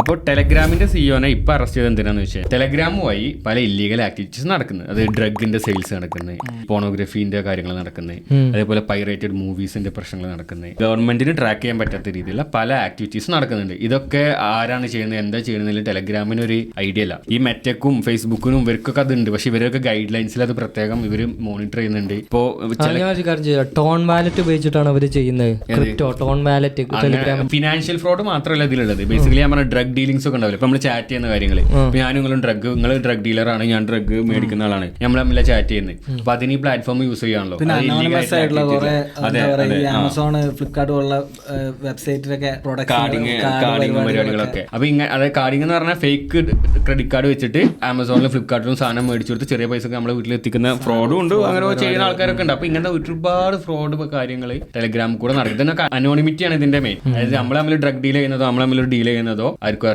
അപ്പോൾ ടെലഗ്രാമിന്റെ സിഇഒനെ ഇപ്പൊ അറസ്റ്റ് ചെയ്ത് എന്തിനാന്ന് വെച്ചാൽ ടെലഗ്രാം വഴി പല ഇല്ലീഗൽ ആക്ടിവിറ്റീസ് നടക്കുന്നത്. അത് ഡ്രഗിന്റെ സെയിൽസ് നടക്കുന്നത്, പോണോഗ്രഫീന്റെ കാര്യങ്ങൾ നടക്കുന്നത്, അതേപോലെ പൈറേറ്റഡ് മൂവീസിന്റെ പ്രശ്നങ്ങൾ നടക്കുന്നത്, ഗവൺമെന്റിന് ട്രാക്ക് ചെയ്യാൻ പറ്റാത്ത രീതിയിലുള്ള പല ആക്ടിവിറ്റീസ് നടക്കുന്നുണ്ട്. ഇതൊക്കെ ആരാണ് ചെയ്യുന്നത്, എന്താ ചെയ്യുന്നതിൽ ടെലഗ്രാമിന് ഒരു ഐഡിയ ഇല്ല. ഈ മെറ്റക്കും ഫേസ്ബുക്കിനും ഇവർക്കൊക്കെ അതുണ്ട്, പക്ഷെ ഇവരൊക്കെ ഗൈഡ് ലൈൻസിൽ അത് പ്രത്യേകം ഇവർ മോണിറ്റർ ചെയ്യുന്നുണ്ട്. ഇപ്പോ ടോൺ വാലറ്റ് ഉപയോഗിച്ചിട്ടാണ് അവർ ചെയ്യുന്നത്. ടോൺ വാലറ്റ് ഫിനാൻഷ്യൽ ഫ്രോഡ് മാത്രമല്ല ഇതിലുള്ളത്. ബേസിക്കലി ഞാൻ പറഞ്ഞ ഡ്രഗ് ഡീലിംഗ്സ് ഒക്കെ ഉണ്ടാവില്ല. ഇപ്പൊ നമ്മൾ ചാറ്റ് ചെയ്യുന്ന കാര്യങ്ങൾ, ഇപ്പൊ ഞാൻ നിങ്ങൾ ഡ്രഗ് ഡീലറാണ്, ഞാൻ ഡ്രഗ് മേടിക്കുന്ന ആളാണ്, നമ്മൾ തമ്മിൽ ചാറ്റ് ചെയ്യുന്നത്. അപ്പൊ അതിന് ഈ പ്ലാറ്റ്ഫോം യൂസ് ചെയ്യാണല്ലോ. ആമസോൺ, ഫ്ലിപ്കാർട്ട് പോലുള്ള വെബ്സൈറ്റിലൊക്കെ കാർഡിങ് പരിപാടികളൊക്കെ. അപ്പൊ അതായത് കാർഡിങ് എന്ന് പറഞ്ഞാൽ ഫേക്ക് ക്രെഡിറ്റ് കാർഡ് വെച്ചിട്ട് ആമസോണിലും ഫ്ലിപ്കാർട്ടിലും സാധനം മേടിച്ചു കൊടുത്ത് ചെറിയ പൈസ നമ്മളെ വീട്ടിൽ എത്തിക്കുന്ന ഫ്രോഡും ഉണ്ട്. അങ്ങനെ ചെയ്യുന്ന ആൾക്കാരൊക്കെ ഉണ്ട്. അപ്പൊ ഇങ്ങനത്തെ ഒരുപാട് ഫ്രോഡ് കാര്യങ്ങൾ ടെലഗ്രാമിൽ കൂടെ നടക്കും. ഇതിനൊക്കെ അനോണിമിറ്റിയാണ് ഇതിന്റെ മെയിൻ. അതായത് നമ്മൾ തമ്മിൽ ഡ്രഗ് ഡീൽ ചെയ്യുന്നതോ നമ്മൾ തമ്മിൽ ഡീൽ ചെയ്യുന്നതോ ആർക്കും